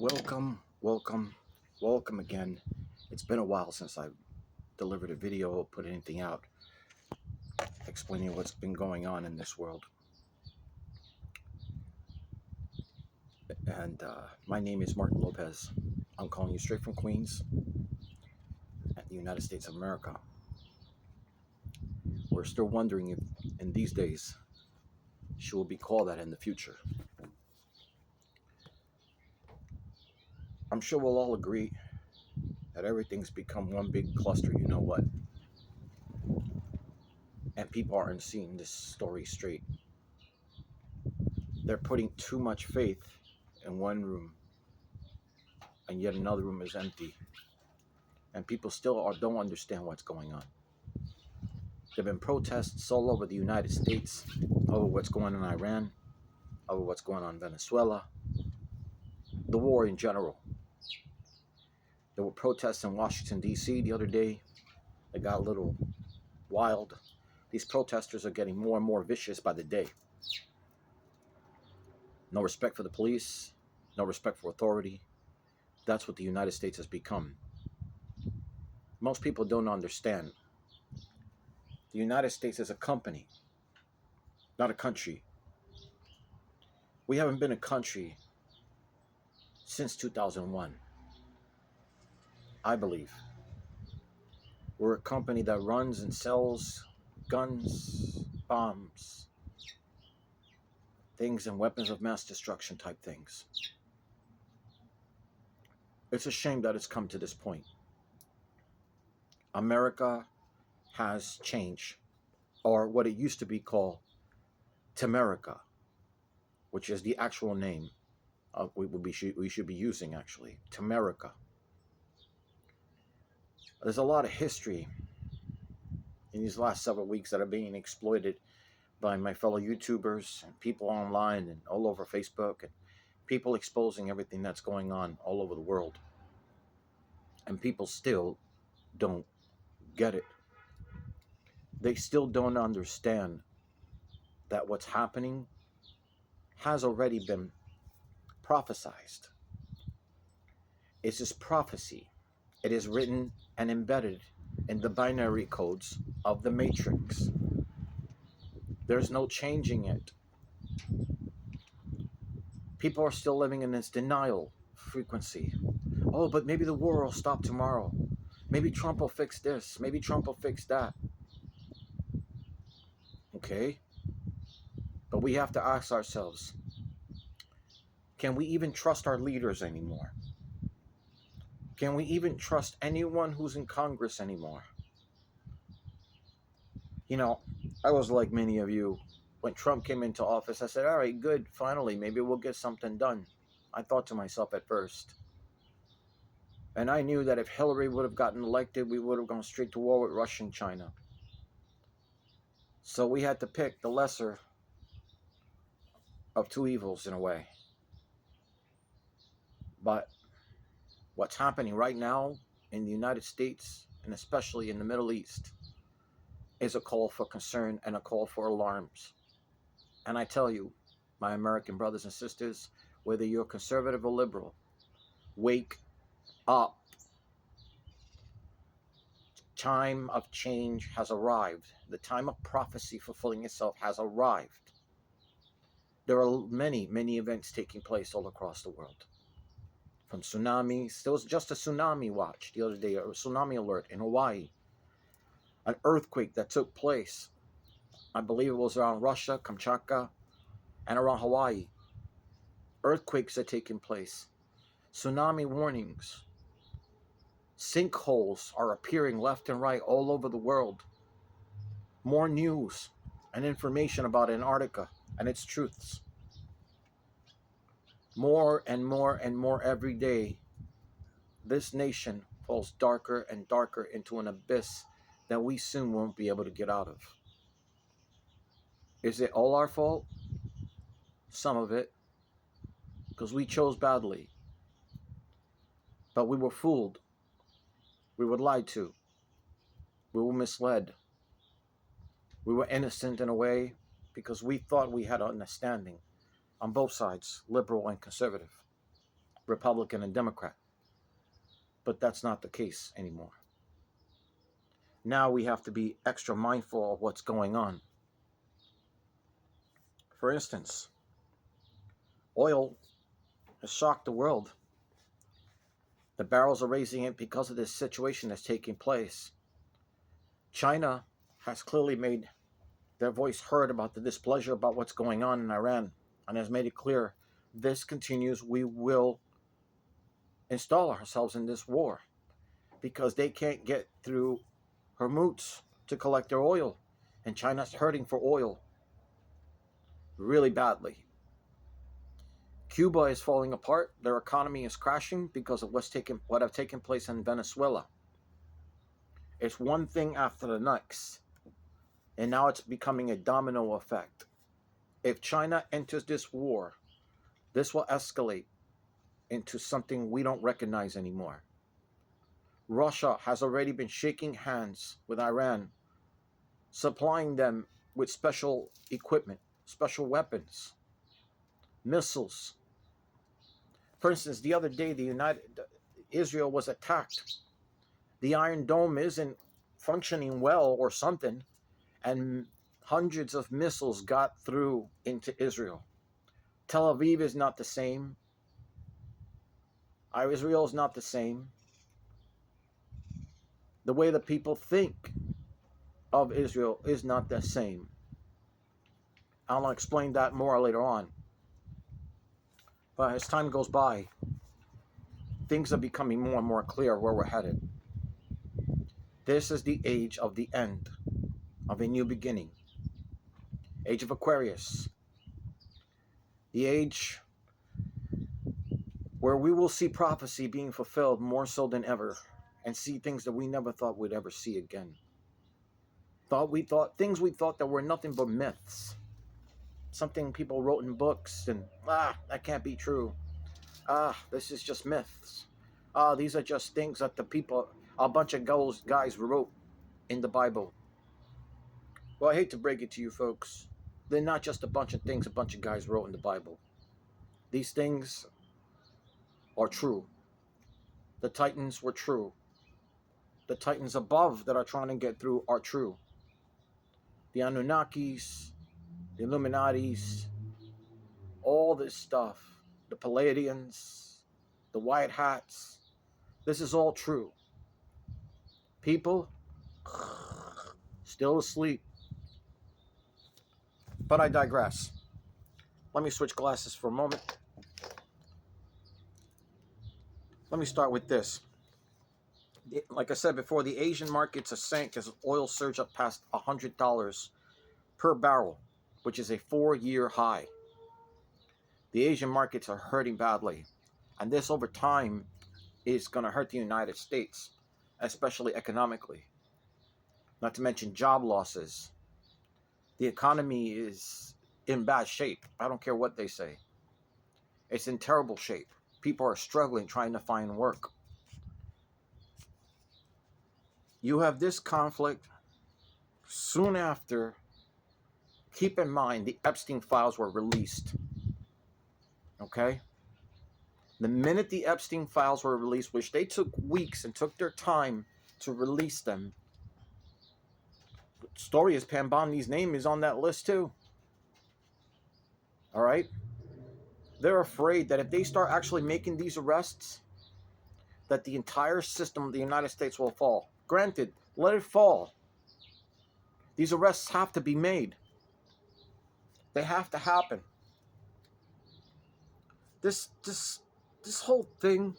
Welcome, welcome, welcome again. It's been a while since I've delivered a video or put anything out explaining what's been going on in this world. And my name is Martin Lopez. I'm calling you straight from Queens at the United States of America. We're still wondering if in these days she will be called that in the future. I'm sure we'll all agree that everything's become one big cluster, you know what? And people aren't seeing this story straight. They're putting too much faith in one room, and yet another room is empty. And people still don't understand what's going on. There have been protests all over the United States, over what's going on in Iran, over what's going on in Venezuela, the war in general. There were protests in Washington, D.C. the other day. They got a little wild. These protesters are getting more and more vicious by the day. No respect for the police, no respect for authority. That's what the United States has become. Most people don't understand. The United States is a company, not a country. We haven't been a country since 2001, I believe. We're a company that runs and sells guns, bombs, things and weapons of mass destruction type things. It's a shame that it's come to this point. America has changed, or what it used to be called Tamerica, which is the actual name of we should be using actually, Tamerica. There's a lot of history in these last several weeks that are being exploited by my fellow YouTubers and people online and all over Facebook, and people exposing everything that's going on all over the world. And people still don't get it. They still don't understand that what's happening has already been prophesized. It's just prophecy. It is written and embedded in the binary codes of the matrix. There's no changing it. People are still living in this denial frequency. Oh, but maybe the war will stop tomorrow. Maybe Trump will fix this. Maybe Trump will fix that. Okay? But we have to ask ourselves, can we even trust our leaders anymore? Can we even trust anyone who's in Congress anymore? You know, I was like many of you. When Trump came into office, I said, all right, good, finally, maybe we'll get something done. I thought to myself at first. And I knew that if Hillary would have gotten elected, we would have gone straight to war with Russia and China. So we had to pick the lesser of two evils in a way. But what's happening right now in the United States, and especially in the Middle East, is a call for concern and a call for alarms. And I tell you, my American brothers and sisters, whether you're conservative or liberal, wake up. Time of change has arrived. The time of prophecy fulfilling itself has arrived. There are many, many events taking place all across the world. From tsunamis, there was just a tsunami watch the other day, a tsunami alert in Hawaii. An earthquake that took place, I believe it was around Russia, Kamchatka, and around Hawaii. Earthquakes are taking place. Tsunami warnings. Sinkholes are appearing left and right all over the world. More news and information about Antarctica and its truths. More and more and more every day, this nation falls darker and darker into an abyss that we soon won't be able to get out of. Is it all our fault? Some of it, because we chose badly. But we were fooled. We were lied to. We were misled. We were innocent in a way because we thought we had understanding on both sides, liberal and conservative. Republican and Democrat. But that's not the case anymore. Now we have to be extra mindful of what's going on. For instance, oil has shocked the world. The barrels are raising it because of this situation that's taking place. China has clearly made their voice heard about the displeasure about what's going on in Iran and has made it clear this continues, we will install ourselves in this war because they can't get through Hormuz to collect their oil, and China's hurting for oil really badly. Cuba is falling apart. Their economy is crashing because of what have taken place in Venezuela. It's one thing after the next, and now it's becoming a domino effect. If China enters this war, this will escalate into something we don't recognize anymore. Russia has already been shaking hands with Iran, supplying them with special equipment, special weapons, missiles. For instance, the other day, Israel was attacked. The Iron Dome isn't functioning well or something, and hundreds of missiles got through into Israel. Tel Aviv is not the same. Israel is not the same. The way the people think of Israel is not the same. I'll explain that more later on. But as time goes by, things are becoming more and more clear where we're headed. This is the age of the end, of a new beginning. Age of Aquarius. The age where we will see prophecy being fulfilled more so than ever, and see things that we never thought we'd ever see again. Things we thought that were nothing but myths. Something people wrote in books, and that can't be true. This is just myths. These are just things that a bunch of guys wrote in the Bible. Well, I hate to break it to you folks. They're not just a bunch of things a bunch of guys wrote in the Bible. These things are true. The Titans were true. The Titans above that are trying to get through are true. The Anunnakis, the Illuminatis, all this stuff, the Palladians, the White Hats, this is all true. People still asleep. But I digress. Let me switch glasses for a moment. Let me start with this. Like I said before, the Asian markets are sank as oil surged up past $100 per barrel, which is a 4-year high. The Asian markets are hurting badly, and this over time is going to hurt the United States, especially economically. Not to mention job losses. The economy is in bad shape. I don't care what they say. It's in terrible shape. People are struggling trying to find work. You have this conflict soon after. Keep in mind the Epstein files were released. Okay? The minute the Epstein files were released, which they took weeks and took their time to release them, the story is Pam Bondi's name is on that list too. All right? They're afraid that if they start actually making these arrests, that the entire system of the United States will fall. Granted, let it fall. These arrests have to be made. They have to happen. This whole thing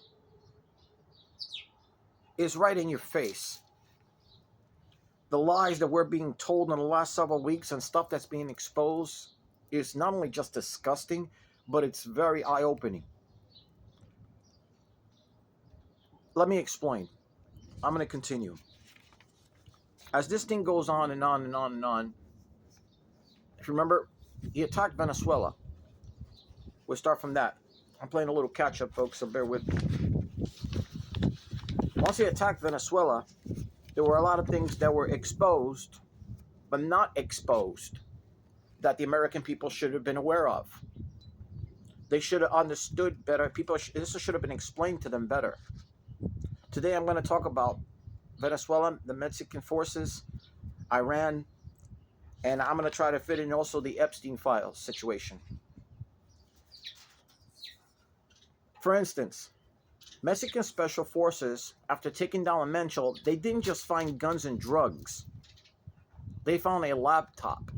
is right in your face. The lies that we're being told in the last several weeks and stuff that's being exposed is not only just disgusting, but it's very eye-opening. Let me explain. I'm going to continue. As this thing goes on and on and on and on, if you remember, he attacked Venezuela. We'll start from that. I'm playing a little catch-up, folks, so bear with me. Once he attacked Venezuela, there were a lot of things that were exposed, but not exposed, that the American people should have been aware of. They should have understood better. This should have been explained to them better. Today I'm going to talk about Venezuela, the Mexican forces, Iran, and I'm going to try to fit in also the Epstein files situation. For instance, Mexican special forces, after taking down Menchel, they didn't just find guns and drugs. They found a laptop.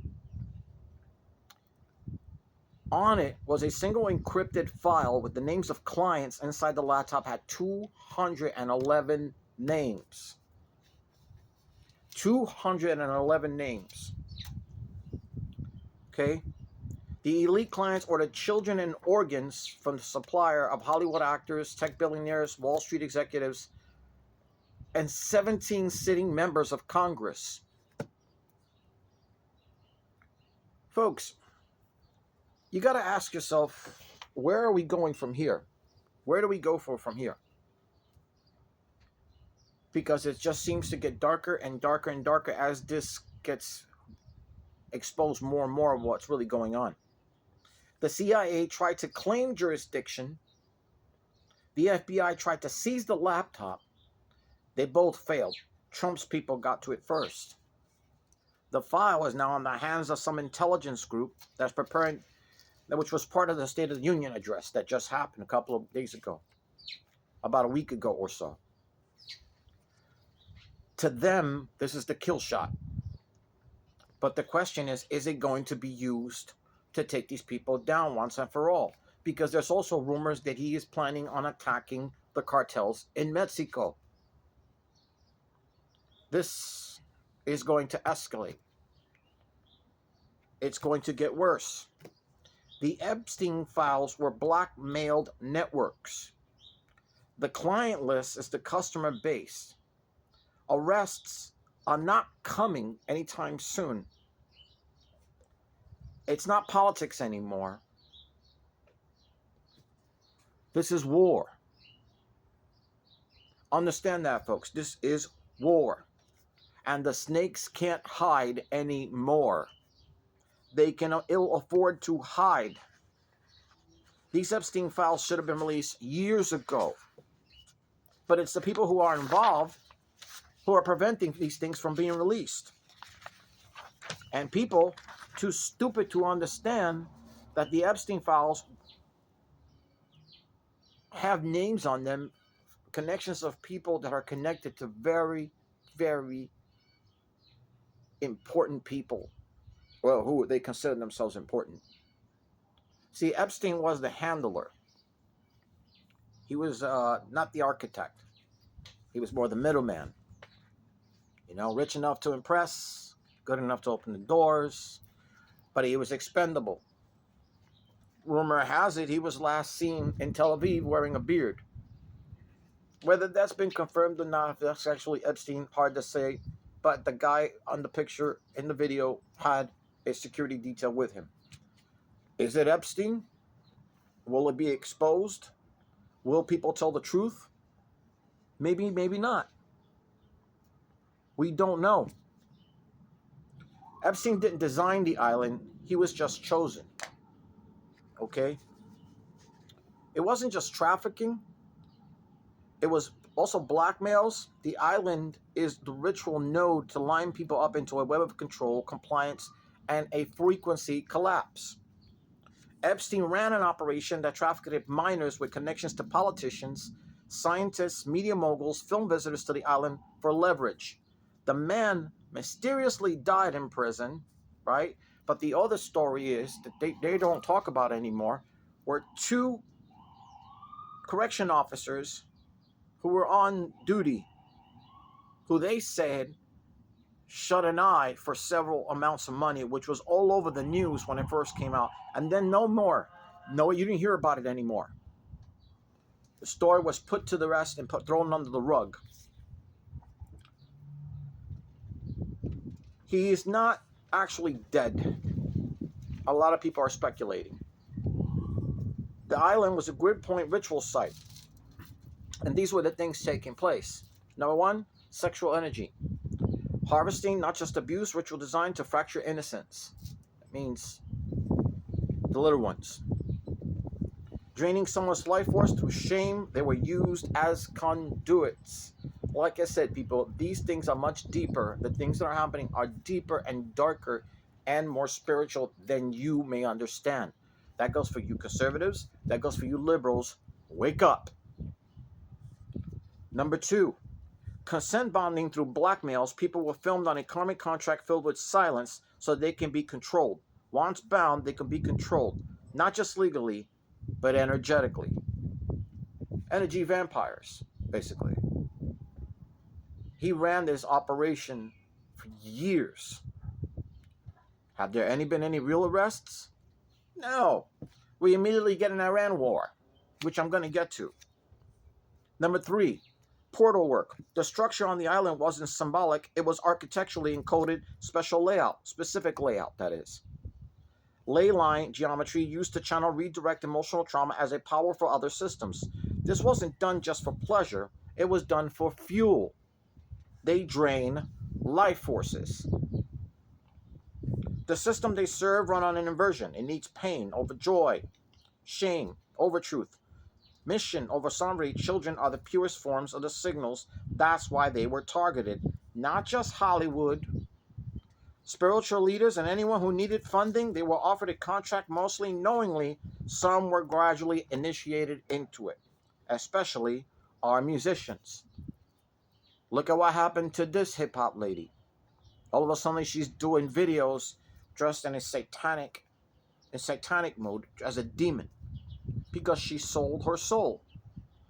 On it was a single encrypted file with the names of clients. Inside the laptop had 211 names. 211 names. Okay? The elite clients or the children and organs from the supplier of Hollywood actors, tech billionaires, Wall Street executives, and 17 sitting members of Congress. Folks, you got to ask yourself, where are we going from here? Where do we go from here? Because it just seems to get darker and darker and darker as this gets exposed more and more of what's really going on. The CIA tried to claim jurisdiction. The FBI tried to seize the laptop. They both failed. Trump's people got to it first. The file is now in the hands of some intelligence group that's preparing, which was part of the State of the Union address that just happened a couple of days ago, about a week ago or so. To them, this is the kill shot. But the question is it going to be used to take these people down once and for all? Because there's also rumors that he is planning on attacking the cartels in Mexico. This is going to escalate. It's going to get worse. The Epstein files were blackmailed networks. The client list is the customer base. Arrests are not coming anytime soon. It's not politics anymore. This is war. Understand that, folks. This is war. And the snakes can't hide anymore. They can ill afford to hide. These Epstein files should have been released years ago. But it's the people who are involved who are preventing these things from being released. And people too stupid to understand that the Epstein files have names on them, connections of people that are connected to very, very important people. Well, who they consider themselves important. See, Epstein was the handler. He was not the architect. He was more the middleman. You know, rich enough to impress, good enough to open the doors, but he was expendable. Rumor has it he was last seen in Tel Aviv wearing a beard. Whether that's been confirmed or not, if that's actually Epstein, hard to say, but the guy on the picture in the video had a security detail with him. Is it Epstein? Will it be exposed? Will people tell the truth? Maybe, maybe not. We don't know. Epstein didn't design the island. He was just chosen. Okay? It wasn't just trafficking. It was also blackmails. The island is the ritual node to line people up into a web of control, compliance, and a frequency collapse. Epstein ran an operation that trafficked minors with connections to politicians, scientists, media moguls, film visitors to the island for leverage. The man mysteriously died in prison, right? But the other story is that they don't talk about anymore, were two correction officers who were on duty, who they said shut an eye for several amounts of money, which was all over the news when it first came out. And then no more. No, you didn't hear about it anymore. The story was put to the rest and thrown under the rug. He is not actually dead. A lot of people are speculating. The island was a grid point ritual site. And these were the things taking place. Number one, sexual energy. Harvesting, not just abuse, ritual designed to fracture innocence. That means the little ones. draining someone's life force through shame. They were used as conduits. Like I said, people, these things are much deeper. The things that are happening are deeper and darker and more spiritual than you may understand. That goes for you conservatives. That goes for you liberals. Wake up. Number two, consent bonding through blackmails. People were filmed on a karmic contract filled with silence so they can be controlled. Once bound, they can be controlled, not just legally, but energetically. Energy vampires, basically. He ran this operation for years. Have there been any real arrests? No. We immediately get an Iran war, which I'm going to get to. Number three, portal work. The structure on the island wasn't symbolic. It was architecturally encoded, special layout, specific layout, that is. Ley line geometry used to channel redirect emotional trauma as a power for other systems. This wasn't done just for pleasure. It was done for fuel. They drain life forces. The system they serve run on an inversion. It needs pain over joy, shame over truth, mission over sovereignty. Children are the purest forms of the signals. That's why they were targeted. Not just Hollywood. Spiritual leaders and anyone who needed funding, they were offered a contract mostly knowingly. Some were gradually initiated into it, especially our musicians. Look at what happened to this hip-hop lady. All of a sudden, she's doing videos dressed in satanic mode as a demon because she sold her soul.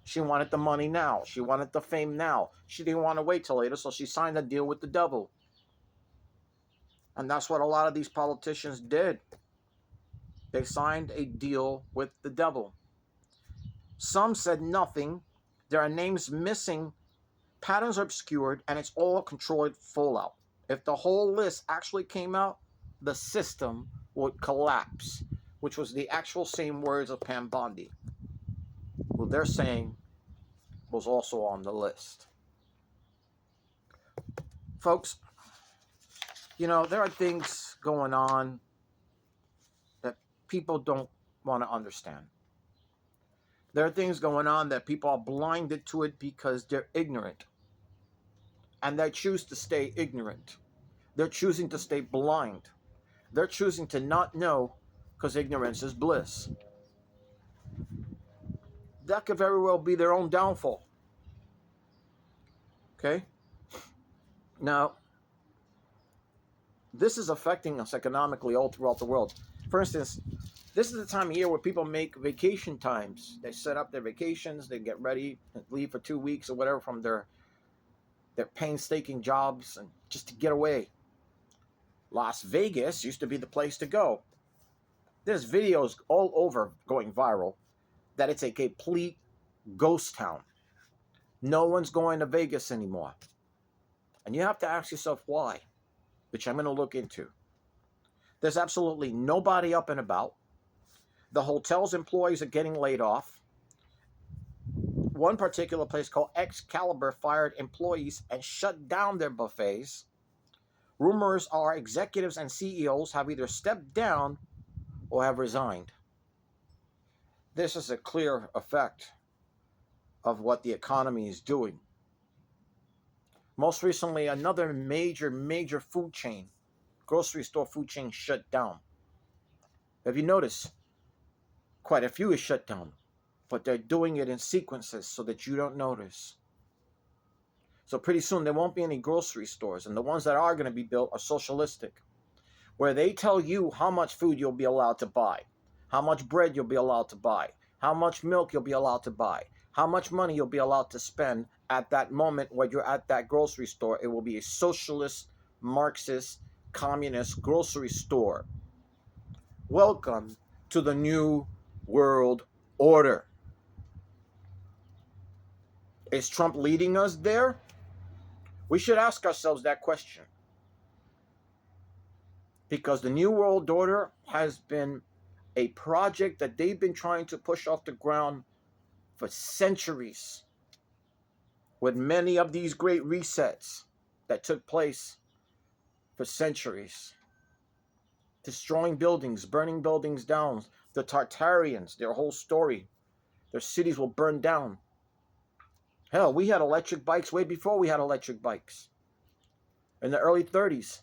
She wanted the money now. She wanted the fame now. She didn't want to wait till later, so she signed a deal with the devil. And that's what a lot of these politicians did. They signed a deal with the devil. Some said nothing. There are names missing. Patterns are obscured, and it's all controlled fallout. If the whole list actually came out, the system would collapse, which was the actual same words of Pam Bondi, who they're saying was also on the list. Folks, you know, there are things going on that people don't want to understand. There are things going on that people are blinded to it because they're ignorant. And they choose to stay ignorant. They're choosing to stay blind. They're choosing to not know because ignorance is bliss. That could very well be their own downfall. Okay? Now, this is affecting us economically all throughout the world. For instance, this is the time of year where people make vacation times. They set up their vacations, they get ready, leave for 2 weeks or whatever from their painstaking jobs and just to get away. Las Vegas used to be the place to go. There's videos all over going viral that it's a complete ghost town. No one's going to Vegas anymore. And you have to ask yourself why, which I'm going to look into. There's absolutely nobody up and about. The hotel's employees are getting laid off. One particular place called Excalibur fired employees and shut down their buffets. Rumors are executives and CEOs have either stepped down or have resigned. This is a clear effect of what the economy is doing. Most recently, another major food chain, grocery store food chain, shut down. Have you noticed? Quite a few is shut down, but they're doing it in sequences so that you don't notice. So pretty soon there won't be any grocery stores, and the ones that are going to be built are socialistic, where they tell you how much food you'll be allowed to buy, how much bread you'll be allowed to buy, how much milk you'll be allowed to buy, how much money you'll be allowed to spend at that moment when you're at that grocery store. It will be a socialist, Marxist, communist grocery store. Welcome to the new world order. Is Trump leading us there? We should ask ourselves that question. Because the new world order has been a project that they've been trying to push off the ground for centuries, with many of these great resets that took place for centuries. Destroying buildings, burning buildings down. The Tartarians, their whole story Their cities will burn down. Hell, we had electric bikes way before we had electric bikes. In the early 30s,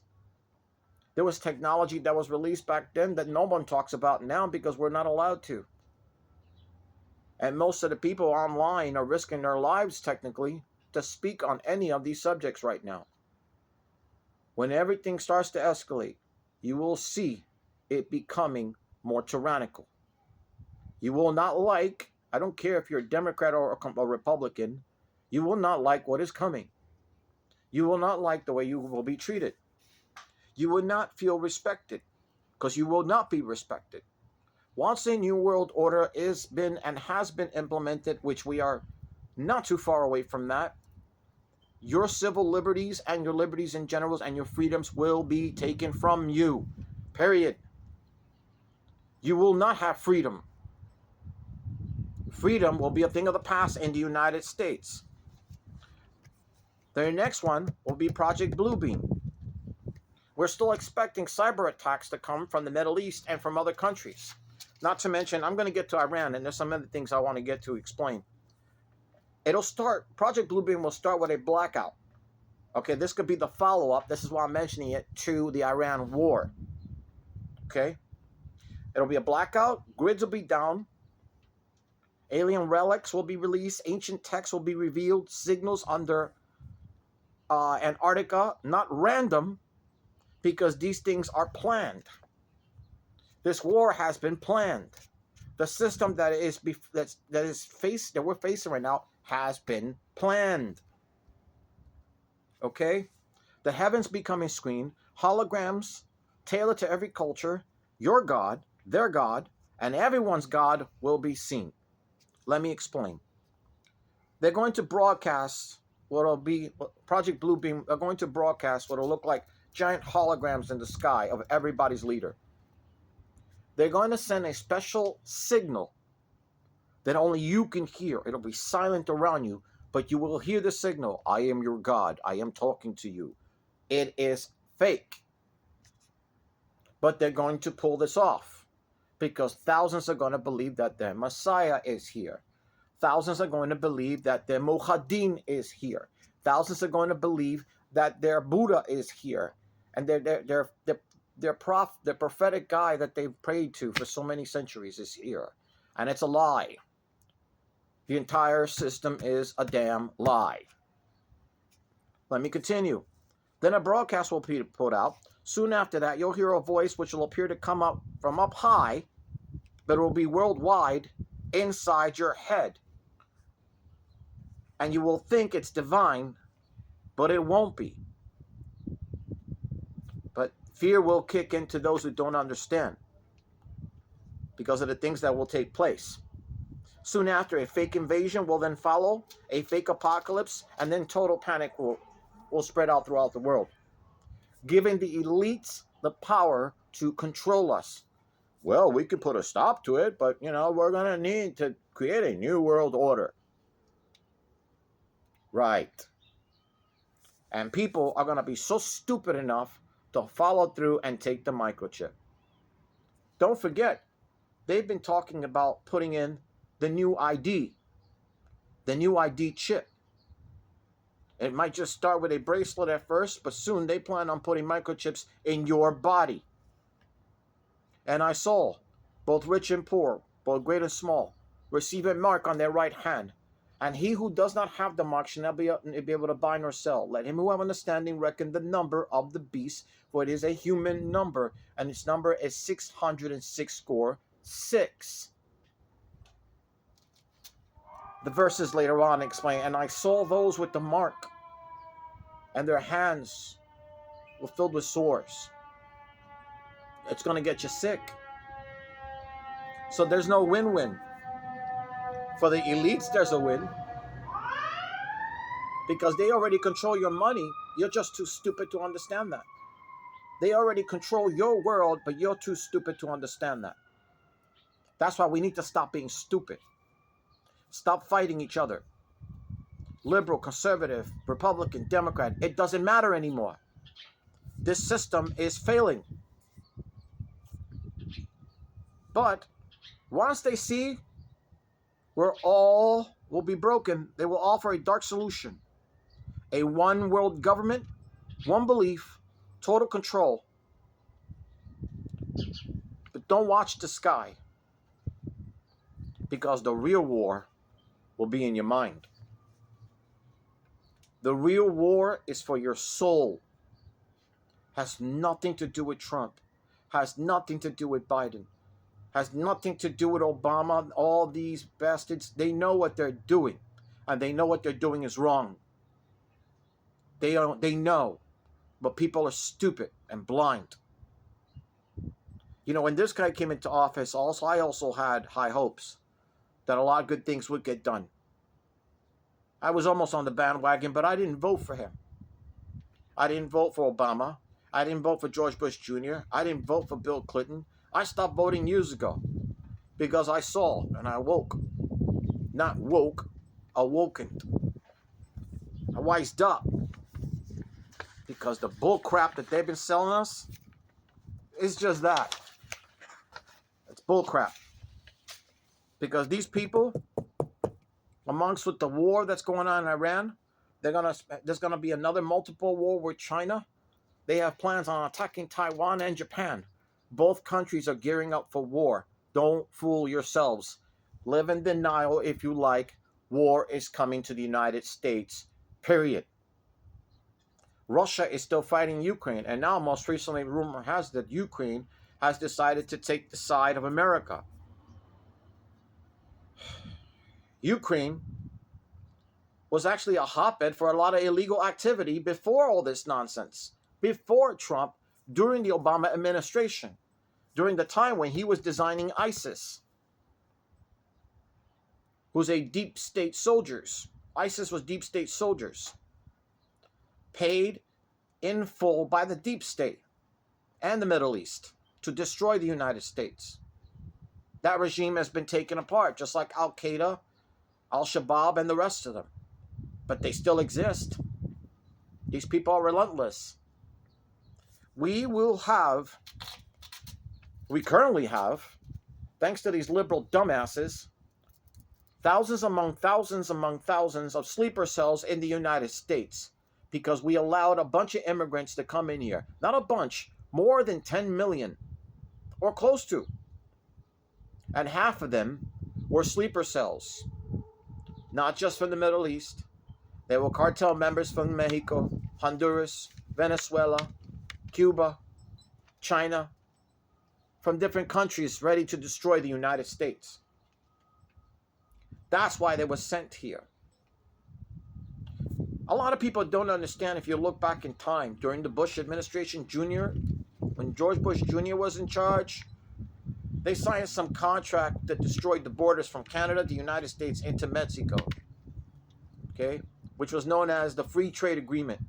there was technology that was released back then that no one talks about now because we're not allowed to. And most of the people online are risking their lives, technically, to speak on any of these subjects right now. When everything starts to escalate, you will see it becoming more tyrannical. You will not like, I don't care if you're a Democrat or a Republican, you will not like what is coming. You will not like the way you will be treated. You will not feel respected because you will not be respected. Once a new world order has been implemented, which we are not too far away from that, your civil liberties and your liberties in general and your freedoms will be taken from you. Period. You will not have freedom. Freedom will be a thing of the past in the United States. The next one will be Project Bluebeam. We're still expecting cyber attacks to come from the Middle East and from other countries. Not to mention, I'm going to get to Iran, and there's some other things I want to get to explain. Project Bluebeam will start with a blackout. Okay, this could be the follow-up, this is why I'm mentioning it, to the Iran war. Okay? It'll be a blackout, grids will be down, alien relics will be released, ancient texts will be revealed, signals under Antarctica, not random, because these things are planned. This war has been planned. The system that we're facing right now has been planned. Okay? The heavens becoming screen, holograms tailored to every culture, your God, their God, and everyone's God will be seen. Let me explain. They're going to broadcast what'll be Project Bluebeam. Are going to broadcast what'll look like giant holograms in the sky of everybody's leader. They're going to send a special signal that only you can hear. It'll be silent around you, but you will hear the signal. I am your God. I am talking to you. It is fake. But they're going to pull this off because thousands are going to believe that their Messiah is here. Thousands are going to believe that their Muhaddin is here. Thousands are going to believe that their Buddha is here. And their prophetic guy that they've prayed to for so many centuries is here. And it's a lie. The entire system is a damn lie. Let me continue. Then a broadcast will be put out. Soon after that, you'll hear a voice which will appear to come up from up high, but it will be worldwide inside your head. And you will think it's divine, but it won't be. But fear will kick into those who don't understand because of the things that will take place. Soon after, a fake invasion will then follow, a fake apocalypse, and then total panic will spread out throughout the world, giving the elites the power to control us. Well, we could put a stop to it, but, we're going to need to create a new world order. Right. And people are going to be so stupid enough to follow through and take the microchip. Don't forget, they've been talking about putting in the new ID chip. It might just start with a bracelet at first, but soon they plan on putting microchips in your body. And I saw both rich and poor, both great and small, receive a mark on their right hand. And he who does not have the mark shall not be able to buy nor sell. Let him who have understanding reckon the number of the beast, for it is a human number, and its number is 666. The verses later on explain, and I saw those with the mark, and their hands were filled with sores. It's going to get you sick. So there's no win-win. For the elites, there's a win. Because they already control your money. You're just too stupid to understand that. They already control your world, but you're too stupid to understand that. That's why we need to stop being stupid. Stop fighting each other. Liberal, conservative, Republican, Democrat, it doesn't matter anymore. This system is failing. But once they see where all will be broken. They will offer a dark solution, a one world government, one belief, total control. But don't watch the sky, because the real war will be in your mind. The real war is for your soul. Has nothing to do with Trump. Has nothing to do with Biden. Has nothing to do with Obama. All these bastards, they know what they're doing. And they know what they're doing is wrong. They know. But people are stupid and blind. You know, when this guy came into office, I also had high hopes that a lot of good things would get done. I was almost on the bandwagon, but I didn't vote for him. I didn't vote for Obama. I didn't vote for George Bush Jr. I didn't vote for Bill Clinton. I stopped voting years ago because I saw and I woke. Not woke, awoken. I wised up because the bull crap that they've been selling us is just that. It's bull crap. Because these people, amongst with the war that's going on in Iran, there's gonna be another multiple war with China. They have plans on attacking Taiwan and Japan. Both countries are gearing up for war. Don't fool yourselves. Live in denial if you like. War is coming to the United States, period. Russia is still fighting Ukraine, and now most recently rumor has that Ukraine has decided to take the side of America. Ukraine was actually a hotbed for a lot of illegal activity before all this nonsense. Before Trump, during the Obama administration, during the time when he was designing ISIS, who's a deep state soldiers. ISIS was deep state soldiers, paid in full by the deep state and the Middle East to destroy the United States. That regime has been taken apart, just like Al-Qaeda, Al-Shabaab, and the rest of them. But they still exist. These people are relentless. We currently have, thanks to these liberal dumbasses, thousands among thousands of sleeper cells in the United States because we allowed a bunch of immigrants to come in here. Not a bunch, more than 10 million or close to. And half of them were sleeper cells, not just from the Middle East. They were cartel members from Mexico, Honduras, Venezuela, Cuba, China, from different countries ready to destroy the United States. That's why they were sent here. A lot of people don't understand, if you look back in time, during the Bush administration Jr., when George Bush Jr. was in charge, they signed some contract that destroyed the borders from Canada, the United States, into Mexico, okay, which was known as the Free Trade Agreement.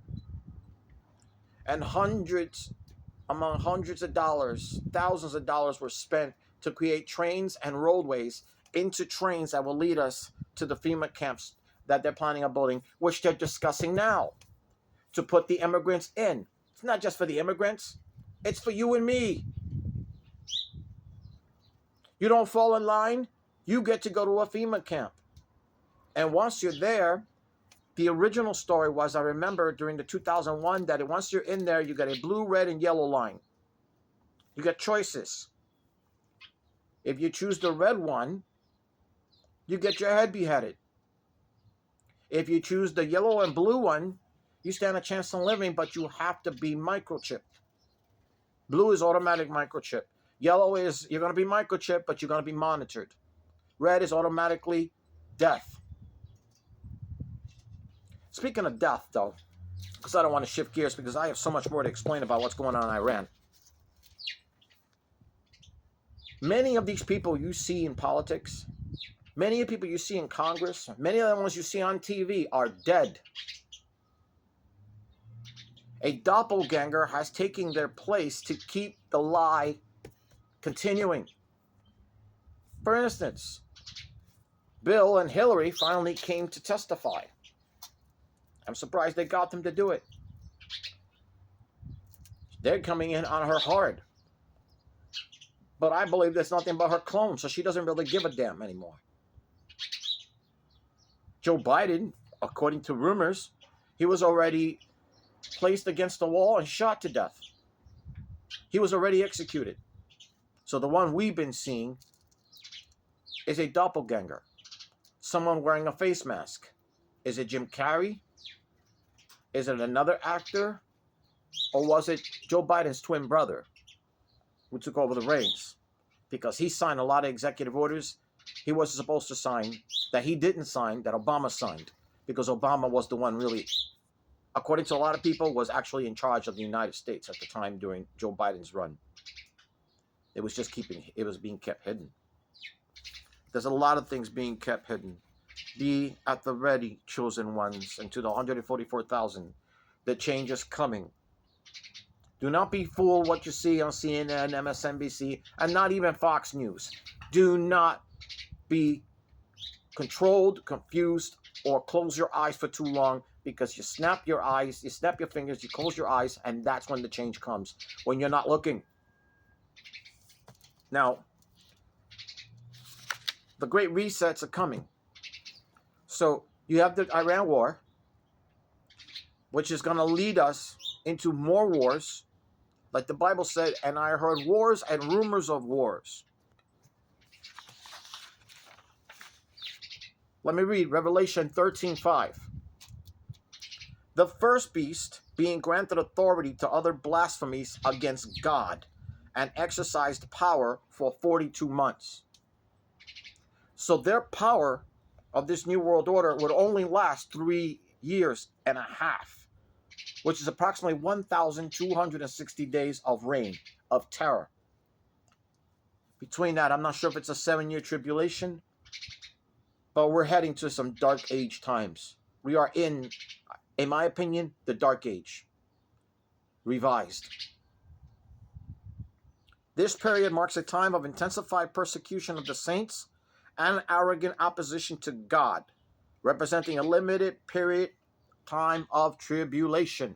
And hundreds of dollars, thousands of dollars were spent to create trains and roadways into trains that will lead us to the FEMA camps that they're planning on building, which they're discussing now, to put the immigrants in. It's not just for the immigrants. It's for you and me. You don't fall in line, you get to go to a FEMA camp. And once you're there, the original story was, I remember during the 2001, that once you're in there, you get a blue, red, and yellow line. You get choices. If you choose the red one, you get your head beheaded. If you choose the yellow and blue one, you stand a chance on living, but you have to be microchipped. Blue is automatic microchip. Yellow is you're going to be microchipped, but you're going to be monitored. Red is automatically death. Speaking of death, though, because I don't want to shift gears, because I have so much more to explain about what's going on in Iran. Many of these people you see in politics, many of the people you see in Congress, many of the ones you see on TV are dead. A doppelganger has taken their place to keep the lie continuing. For instance, Bill and Hillary finally came to testify. I'm surprised they got them to do it. They're coming in on her hard. But I believe that's nothing but her clone, so she doesn't really give a damn anymore. Joe Biden, according to rumors, he was already placed against the wall and shot to death. He was already executed. So the one we've been seeing is a doppelganger, someone wearing a face mask. Is it Jim Carrey? Is it another actor? Or was it Joe Biden's twin brother who took over the reins? Because he signed a lot of executive orders he wasn't supposed to sign, that he didn't sign, that Obama signed. Because Obama was the one really, according to a lot of people, was actually in charge of the United States at the time during Joe Biden's run. It was being kept hidden. There's a lot of things being kept hidden. Be at the ready, chosen ones, and to the 144,000. The change is coming. Do not be fooled what you see on CNN, MSNBC, and not even Fox News. Do not be controlled, confused, or close your eyes for too long, because you snap your eyes, you snap your fingers, you close your eyes, and that's when the change comes, when you're not looking. Now, the great resets are coming. So you have the Iran war, which is going to lead us into more wars. Like the Bible said, and I heard wars and rumors of wars. Let me read Revelation 13:5. The first beast, being granted authority to utter blasphemies against God, and exercised power for 42 months. So their power of this new world order would only last 3 years and a half, which is approximately 1,260 days of reign, of terror. Between that, I'm not sure if it's a 7-year tribulation, but we're heading to some dark age times. We are in my opinion, the dark age. Revised. This period marks a time of intensified persecution of the saints and arrogant opposition to God, representing a limited period time of tribulation.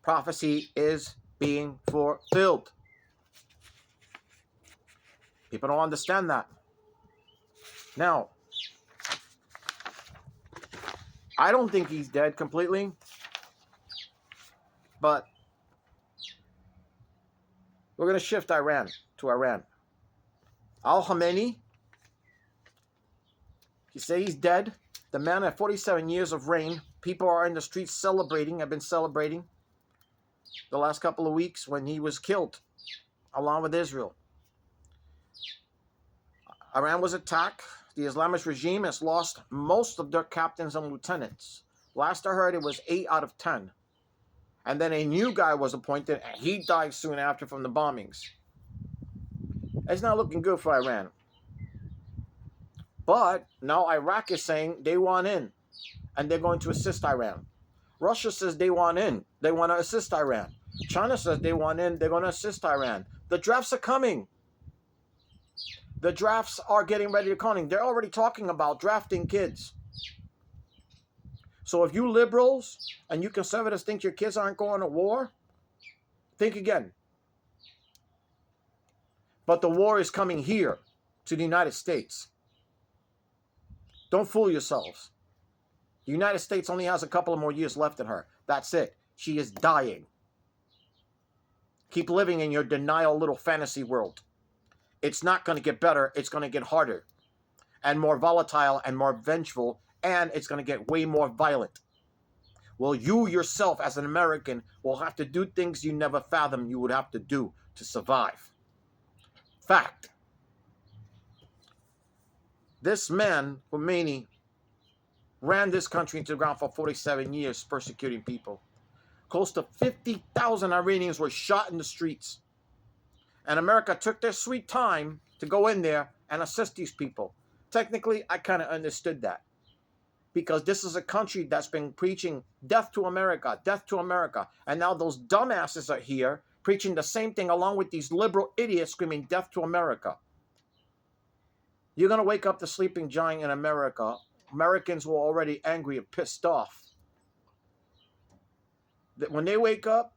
Prophecy is being fulfilled. People don't understand that. Now, I don't think he's dead completely, but we're going to shift Iran to Iran. Al-Khamenei, you say he's dead. The man had 47 years of reign. People are in the streets celebrating, have been celebrating the last couple of weeks when he was killed, along with Israel. Iran was attacked. The Islamist regime has lost most of their captains and lieutenants. Last I heard, it was 8 out of 10. And then a new guy was appointed, and he died soon after from the bombings. It's not looking good for Iran. But now Iraq is saying they want in, and they're going to assist Iran. Russia says they want in. They want to assist Iran. China says they want in. They're going to assist Iran. The drafts are coming. The drafts are getting ready to come. They're already talking about drafting kids. So if you liberals and you conservatives think your kids aren't going to war, think again. But the war is coming here to the United States. Don't fool yourselves. The United States only has a couple of more years left in her. That's it. She is dying. Keep living in your denial little fantasy world. It's not going to get better. It's going to get harder and more volatile and more vengeful, and it's going to get way more violent. Well, you yourself as an American will have to do things you never fathomed you would have to do to survive. Fact. This man, Khomeini, ran this country into the ground for 47 years, persecuting people. Close to 50,000 Iranians were shot in the streets. And America took their sweet time to go in there and assist these people. Technically, I kind of understood that. Because this is a country that's been preaching death to America, death to America. And now those dumbasses are here preaching the same thing along with these liberal idiots screaming death to America. You're going to wake up the sleeping giant in America. Americans were already angry and pissed off. When they wake up,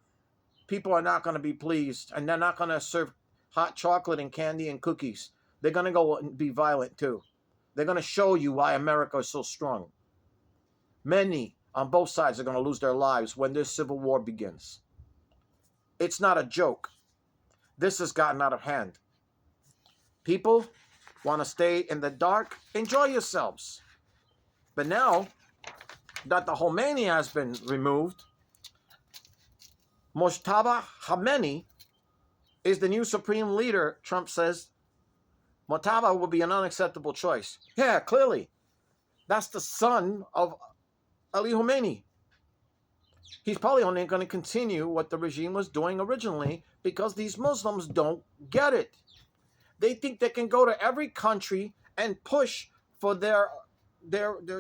people are not going to be pleased. And they're not going to serve hot chocolate and candy and cookies. They're going to go and be violent too. They're going to show you why America is so strong. Many on both sides are going to lose their lives when this civil war begins. It's not a joke. This has gotten out of hand. People want to stay in the dark? Enjoy yourselves. But now that the Khomeini has been removed, Mojtaba Khamenei is the new supreme leader. Trump says Mojtaba will be an unacceptable choice. Yeah, clearly. That's the son of Ali Khomeini. He's probably only going to continue what the regime was doing originally because these Muslims don't get it. They think they can go to every country and push for their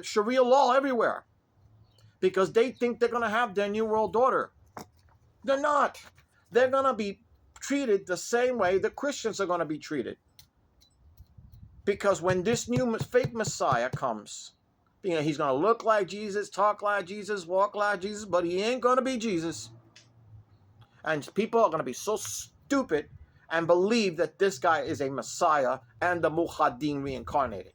Sharia law everywhere because they think they're going to have their new world order. They're not. They're going to be treated the same way the Christians are going to be treated. Because when this new fake Messiah comes, you know, he's going to look like Jesus, talk like Jesus, walk like Jesus, but he ain't going to be Jesus. And people are going to be so stupid and believe that this guy is a Messiah and the Muhaddin reincarnated.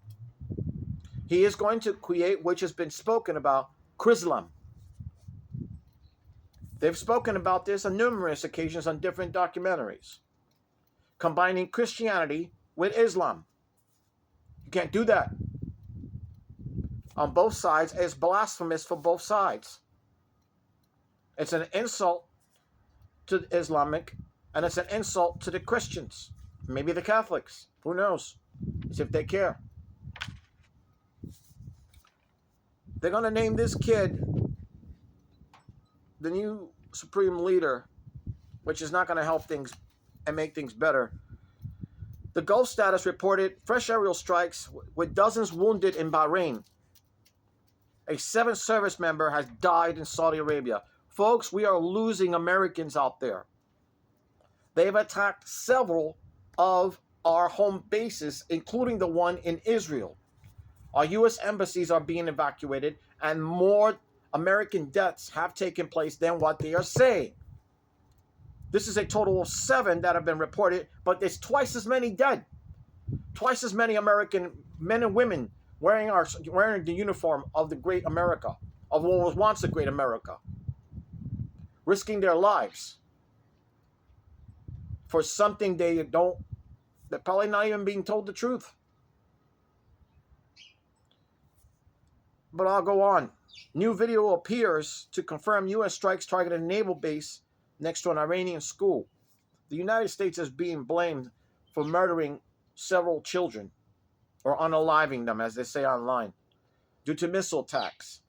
He is going to create, which has been spoken about, Chrislam. They've spoken about this on numerous occasions on different documentaries, combining Christianity with Islam. You can't do that. On both sides, it's blasphemous for both sides. It's an insult to the Islamic, and it's an insult to the Christians. Maybe the Catholics. Who knows? As if they care. They're going to name this kid the new supreme leader, which is not going to help things and make things better. The Gulf status reported fresh aerial strikes with dozens wounded in Bahrain. A 7th service member has died in Saudi Arabia. Folks, we are losing Americans out there. They've attacked several of our home bases, including the one in Israel. Our U.S. embassies are being evacuated, and more American deaths have taken place than what they are saying. This is a total of 7 that have been reported, but there's twice as many dead. Twice as many American men and women wearing the uniform of the great America, of what was once the great America, risking their lives for something they're probably not even being told the truth. But I'll go on. New video appears to confirm U.S. strikes targeted a naval base next to an Iranian school. The United States is being blamed for murdering several children, or unaliving them, as they say online, due to missile attacks.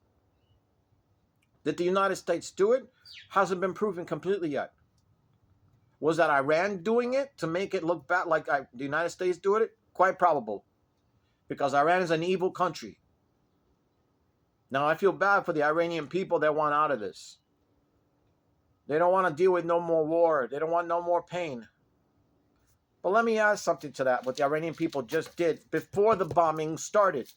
Did the United States do it? Hasn't been proven completely yet. Was that Iran doing it to make it look bad like the United States doing it? Quite probable. Because Iran is an evil country. Now, I feel bad for the Iranian people that want out of this. They don't want to deal with no more war. They don't want no more pain. But let me add something to that, what the Iranian people just did before the bombing started.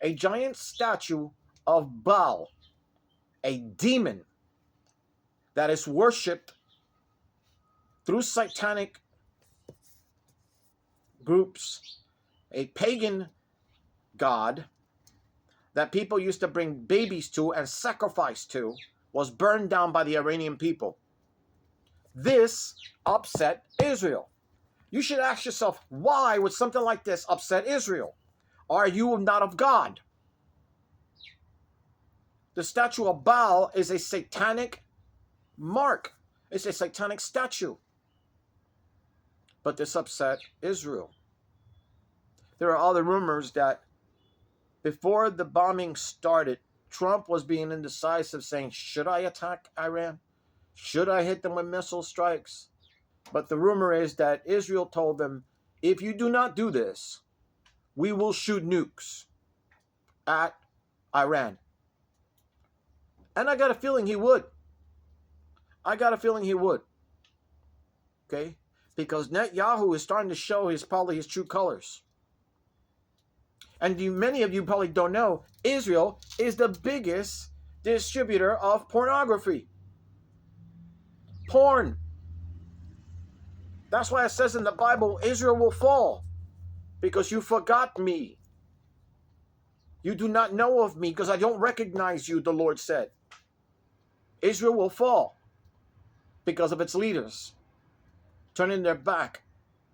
A giant statue of Baal, a demon that is worshipped through satanic groups, a pagan god that people used to bring babies to and sacrifice to, was burned down by the Iranian people. This upset Israel. You should ask yourself, why would something like this upset Israel? Are you not of God? The statue of Baal is a satanic mark. It's a satanic statue. But this upset Israel. There are other rumors that before the bombing started, Trump was being indecisive, saying, should I attack Iran? Should I hit them with missile strikes? But the rumor is that Israel told them, if you do not do this, we will shoot nukes at Iran. And I got a feeling he would. Okay? Because Netanyahu is starting to show probably his true colors. And many of you probably don't know, Israel is the biggest distributor of pornography. Porn. That's why it says in the Bible, Israel will fall because you forgot me. You do not know of me because I don't recognize you, the Lord said. Israel will fall because of its leaders turning their back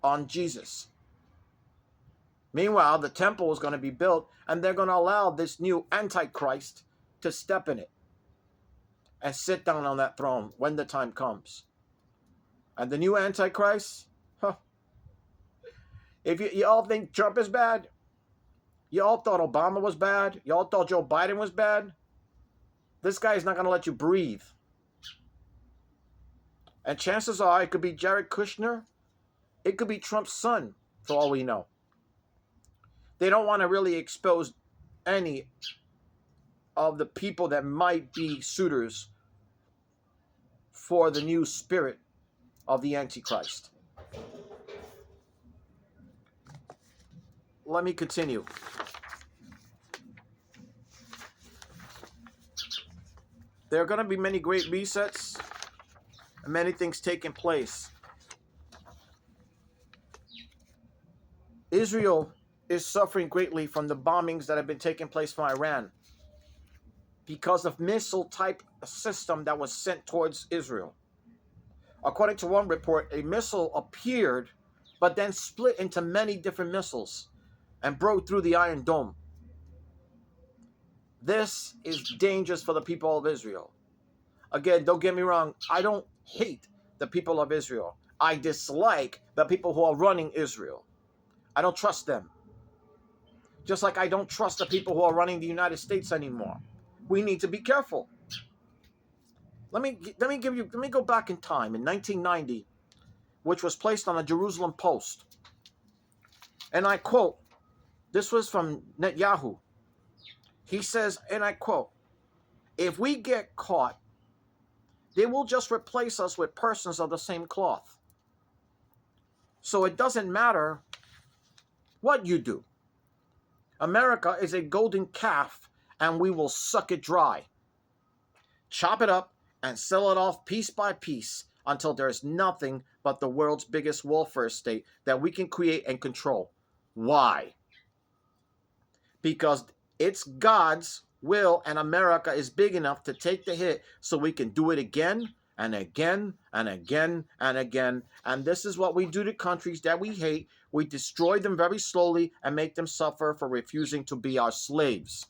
on Jesus. Meanwhile, the temple is going to be built, and they're going to allow this new Antichrist to step in it and sit down on that throne when the time comes. And the new Antichrist, if you all think Trump is bad, you all thought Obama was bad, you all thought Joe Biden was bad, this guy is not going to let you breathe. And chances are it could be Jared Kushner, it could be Trump's son, for all we know. They don't want to really expose any of the people that might be suitors for the new spirit of the Antichrist. Let me continue. There are going to be many great resets and many things taking place. Israel is suffering greatly from the bombings that have been taking place from Iran because of missile type system that was sent towards Israel. According to one report, a missile appeared but then split into many different missiles and broke through the Iron Dome. This is dangerous for the people of Israel. Again, don't get me wrong, I don't hate the people of Israel. I dislike the people who are running Israel. I don't trust them. Just like I don't trust the people who are running the United States anymore. We need to be careful. Let me go back in time in 1990, which was placed on the Jerusalem Post. And I quote, this was from Netanyahu. He says, and I quote, "If we get caught, they will just replace us with persons of the same cloth. So it doesn't matter what you do. America is a golden calf, and we will suck it dry. Chop it up and sell it off piece by piece until there's nothing but the world's biggest welfare state that we can create and control. Why? Because it's God's will, and America is big enough to take the hit so we can do it again and again and again and again. And this is what we do to countries that we hate. We destroy them very slowly and make them suffer for refusing to be our slaves."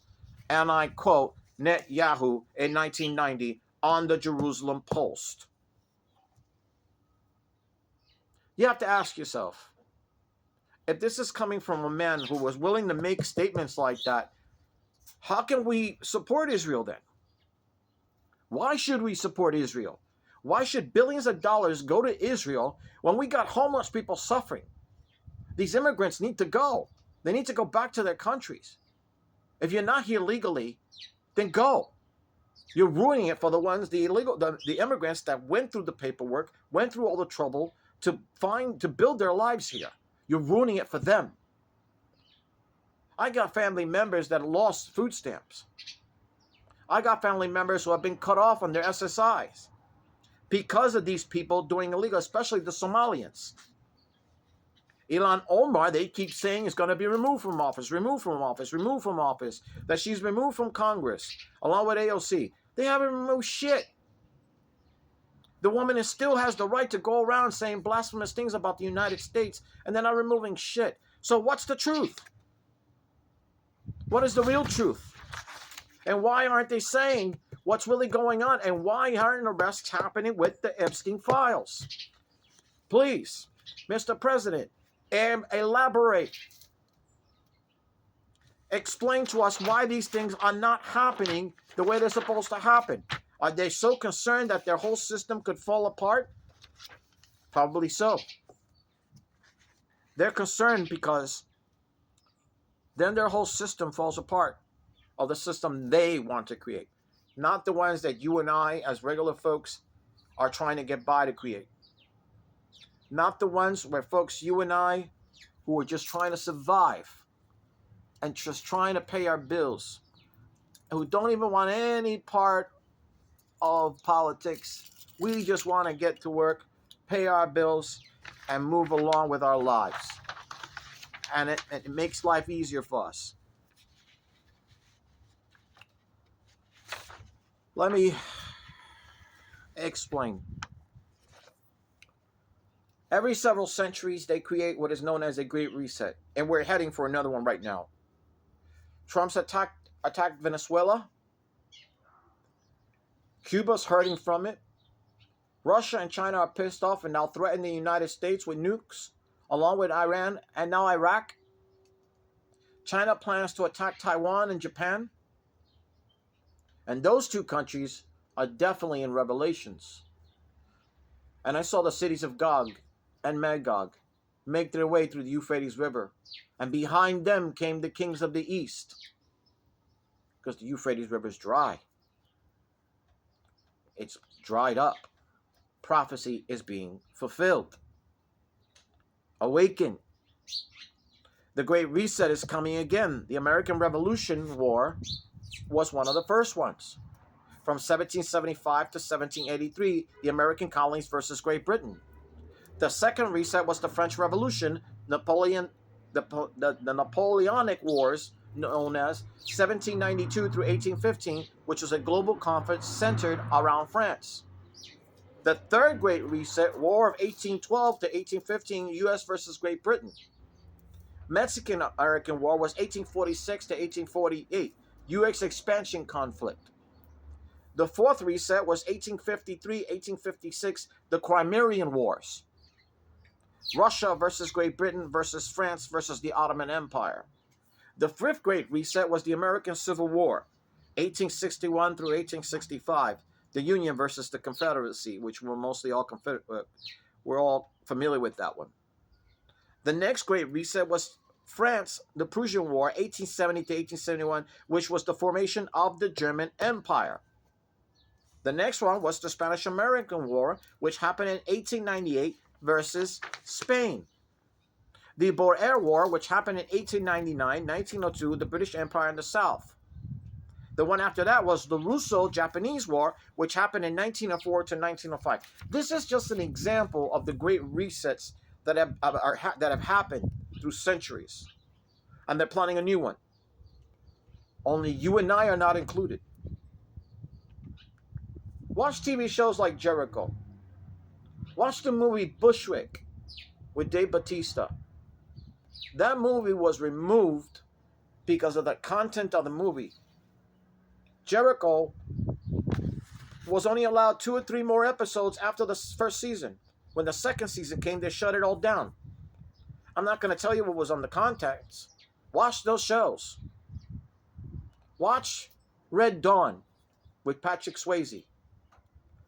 And I quote Netanyahu in 1990 on the Jerusalem Post. You have to ask yourself, if this is coming from a man who was willing to make statements like that, how can we support Israel then? Why should we support Israel? Why should billions of dollars go to Israel when we got homeless people suffering? These immigrants need to go. They need to go back to their countries. If you're not here legally, then go. You're ruining it for the ones, the immigrants that went through the paperwork, went through all the trouble to build their lives here. You're ruining it for them. I got family members that lost food stamps. I got family members who have been cut off on their SSIs because of these people doing illegal, especially the Somalians. Ilhan Omar, they keep saying, is going to be removed from office, that she's removed from Congress, along with AOC. They haven't removed shit. The woman still has the right to go around saying blasphemous things about the United States, and they're not removing shit. So what's the truth? What is the real truth? And why aren't they saying what's really going on? And why aren't arrests happening with the Epstein files? Please, Mr. President, elaborate. Explain to us why these things are not happening the way they're supposed to happen. Are they so concerned that their whole system could fall apart? Probably so. They're concerned because then their whole system falls apart, of the system they want to create, not the ones that you and I, as regular folks, are trying to get by to create. Not the ones where folks, you and I, who are just trying to survive and just trying to pay our bills, who don't even want any part of politics. We just want to get to work, pay our bills, and move along with our lives. And it makes life easier for us. Let me explain. Every several centuries, they create what is known as a Great Reset, and we're heading for another one right now. Trump's attacked Venezuela. Cuba's hurting from it. Russia and China are pissed off and now threaten the United States with nukes, along with Iran and now Iraq. China plans to attack Taiwan and Japan. And those two countries are definitely in Revelations. And I saw the cities of Gog and Magog make their way through the Euphrates River. And behind them came the kings of the east. Because the Euphrates River is dry. It's dried up. Prophecy is being fulfilled. Awaken. The Great Reset is coming again. The American Revolution War was one of the first ones. From 1775 to 1783, the American colonies versus Great Britain. The second reset was the French Revolution, the Napoleonic Wars, known as 1792 through 1815, which was a global conflict centered around France. The third Great Reset, War of 1812 to 1815, U.S. versus Great Britain. Mexican-American War was 1846 to 1848, U.S. expansion conflict. The fourth reset was 1853-1856, the Crimean Wars. Russia versus Great Britain versus France versus the Ottoman Empire. The fifth Great Reset was the American Civil War, 1861 through 1865, the Union versus the Confederacy, which we're mostly all we're all familiar with that one. The next Great Reset was France, the Prussian War, 1870 to 1871, which was the formation of the German Empire. The next one was the Spanish-American War, which happened in 1898 versus Spain. The Boer War, which happened in 1899, 1902, the British Empire in the South. The one after that was the Russo-Japanese War, which happened in 1904 to 1905. This is just an example of the great resets that have happened through centuries. And they're planning a new one. Only you and I are not included. Watch TV shows like Jericho. Watch the movie Bushwick with Dave Bautista. That movie was removed because of the content of the movie. Jericho was only allowed 2 or 3 more episodes after the first season. When the second season came, they shut it all down. I'm not going to tell you what was on the contents. Watch those shows. Watch Red Dawn with Patrick Swayze.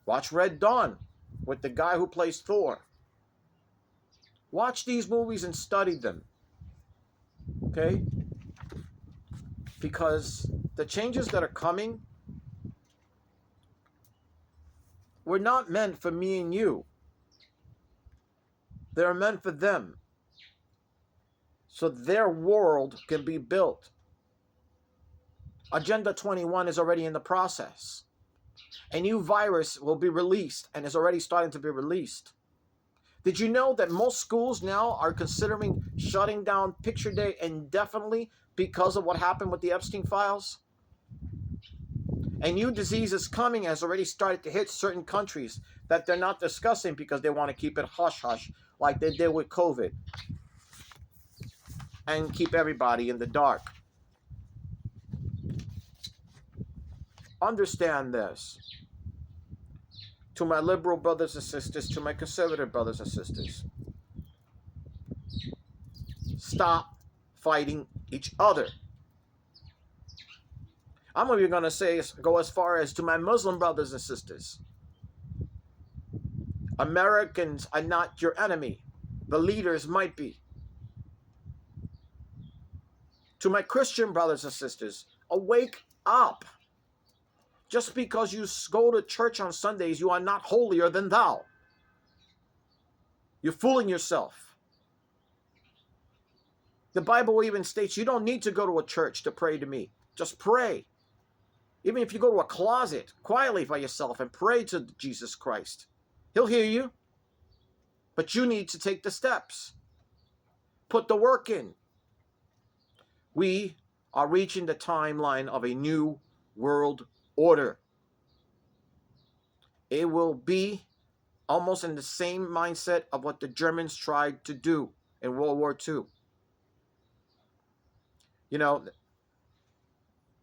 Watch Red Dawn with the guy who plays Thor. Watch these movies and study them. Okay? Because the changes that are coming were not meant for me and you. They're meant for them. So their world can be built. Agenda 21 is already in the process. A new virus will be released and is already starting to be released. Did you know that most schools now are considering shutting down Picture Day indefinitely because of what happened with the Epstein files? A new disease is coming and has already started to hit certain countries that they're not discussing because they want to keep it hush-hush like they did with COVID and keep everybody in the dark. Understand this. To my liberal brothers and sisters, to my conservative brothers and sisters, stop fighting each other. I'm even going to go as far as to my Muslim brothers and sisters. Americans are not your enemy. The leaders might be. To my Christian brothers and sisters, awake up. Just because you go to church on Sundays, you are not holier than thou. You're fooling yourself. The Bible even states you don't need to go to a church to pray to me. Just pray. Even if you go to a closet quietly by yourself and pray to Jesus Christ, He'll hear you. But you need to take the steps. Put the work in. We are reaching the timeline of a new world order. It will be almost in the same mindset of what the Germans tried to do in World War II. You know,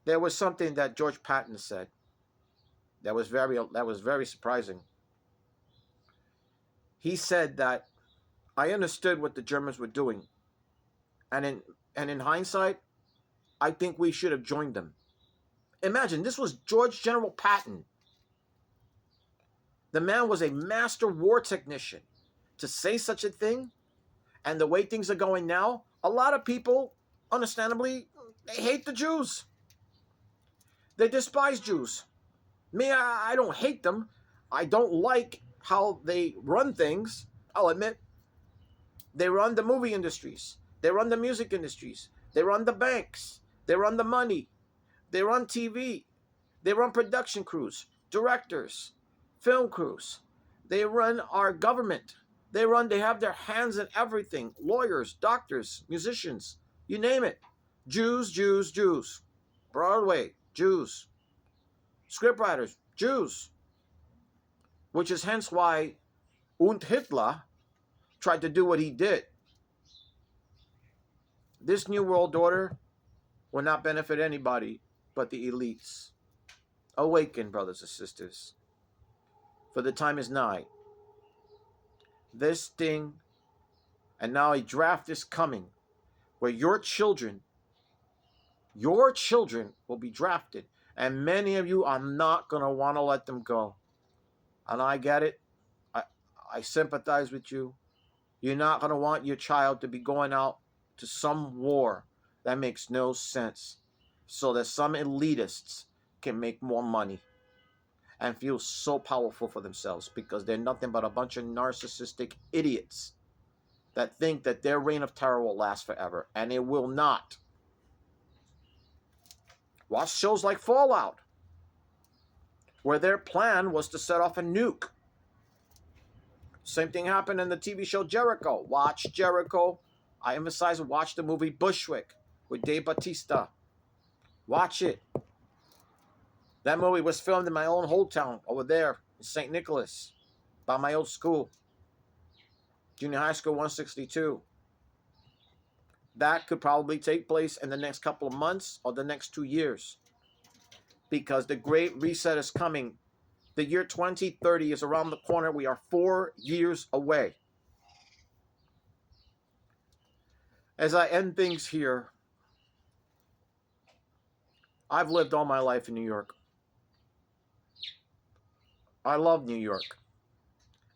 there was something that George Patton said that was very surprising. He said that I understood what the Germans were doing, and in hindsight, I think we should have joined them. Imagine, this was George General Patton. The man was a master war technician. To say such a thing, and the way things are going now, a lot of people, understandably, they hate the Jews. They despise Jews. Me, I don't hate them. I don't like how they run things. I'll admit, they run the movie industries. They run the music industries. They run the banks. They run the money. They run TV. They run production crews, directors, film crews. They run our government. They have their hands in everything. Lawyers, doctors, musicians, you name it. Jews, Jews, Jews. Broadway, Jews. Scriptwriters, Jews. Which is hence why Hitler tried to do what he did. This new world order will not benefit anybody but the elites. Awaken, brothers and sisters, for the time is nigh. This thing, and now a draft is coming where your children will be drafted, and many of you are not going to want to let them go. And I get it. I sympathize with you. You're not going to want your child to be going out to some war that makes no sense so that some elitists can make more money and feel so powerful for themselves because they're nothing but a bunch of narcissistic idiots that think that their reign of terror will last forever, and it will not. Watch shows like Fallout, where their plan was to set off a nuke. Same thing happened in the TV show Jericho. Watch Jericho. I emphasize watch the movie Bushwick with Dave Bautista. Watch it. That movie was filmed in my own hometown over there in St. Nicholas, by my old school, Junior High School 162. That could probably take place in the next couple of months or the next 2 years, because the Great Reset is coming. The year 2030 is around the corner. We are 4 years away. As I end things here, I've lived all my life in New York. I love New York.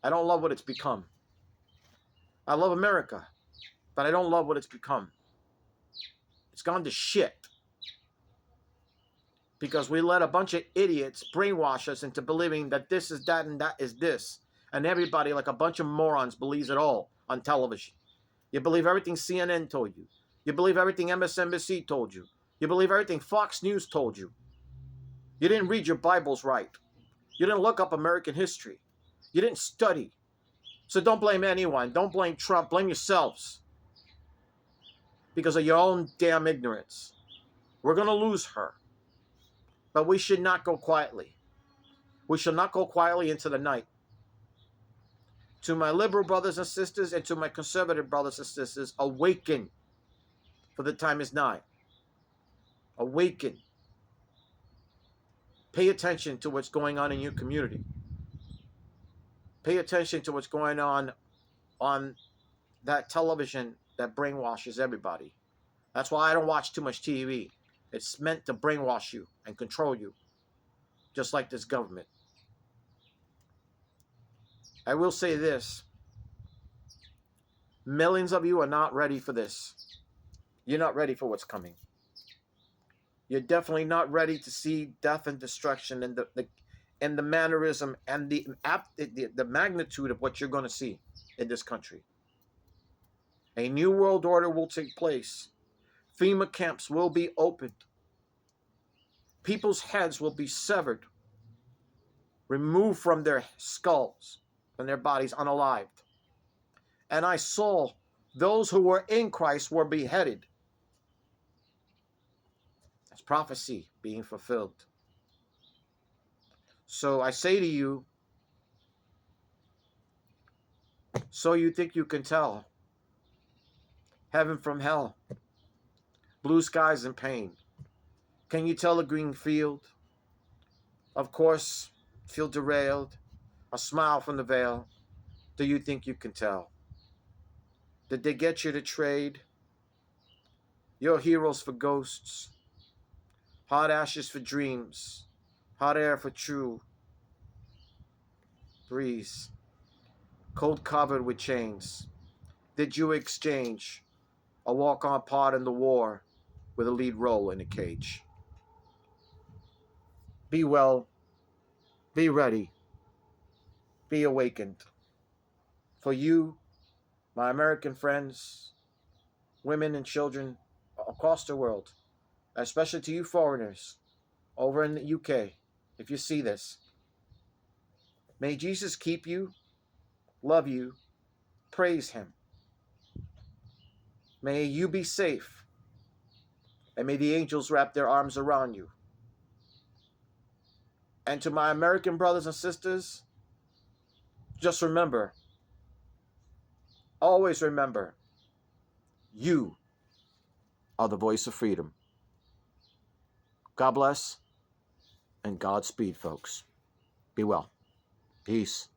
I don't love what it's become. I love America, but I don't love what it's become. It's gone to shit. Because we let a bunch of idiots brainwash us into believing that this is that and that is this. And everybody, like a bunch of morons, believes it all on television. You believe everything CNN told you. You believe everything MSNBC told you. You believe everything Fox News told you. You didn't read your Bibles right. You didn't look up American history. You didn't study. So don't blame anyone. Don't blame Trump. Blame yourselves. Because of your own damn ignorance. We're going to lose her. But we should not go quietly. We shall not go quietly into the night. To my liberal brothers and sisters and to my conservative brothers and sisters, awaken, for the time is nigh. Awaken. Pay attention to what's going on in your community. Pay attention to what's going on that television that brainwashes everybody. That's why I don't watch too much TV. It's meant to brainwash you and control you, just like this government. I will say this. Millions of you are not ready for this. You're not ready for what's coming. You're definitely not ready to see death and destruction and the mannerism and the magnitude of what you're going to see in this country. A new world order will take place. FEMA camps will be opened. People's heads will be severed, removed from their skulls, from their bodies unalived. And I saw those who were in Christ were beheaded. That's prophecy being fulfilled. So I say to you, So you think you can tell heaven from hell, blue skies and pain? Can you tell a green field? Of course, feel derailed, a smile from the veil. Do you think you can tell? Did they get you to trade your heroes for ghosts, hot ashes for dreams, hot air for true breeze, cold covered with chains? Did you exchange a walk-on part in the war with a lead role in a cage? Be well, be ready, be awakened. For you, my American friends, women and children across the world, especially to you foreigners over in the UK, if you see this, may Jesus keep you, love you, praise him. May you be safe, and may the angels wrap their arms around you. And to my American brothers and sisters, just remember, always remember, you are the voice of freedom. God bless and Godspeed, folks. Be well. Peace.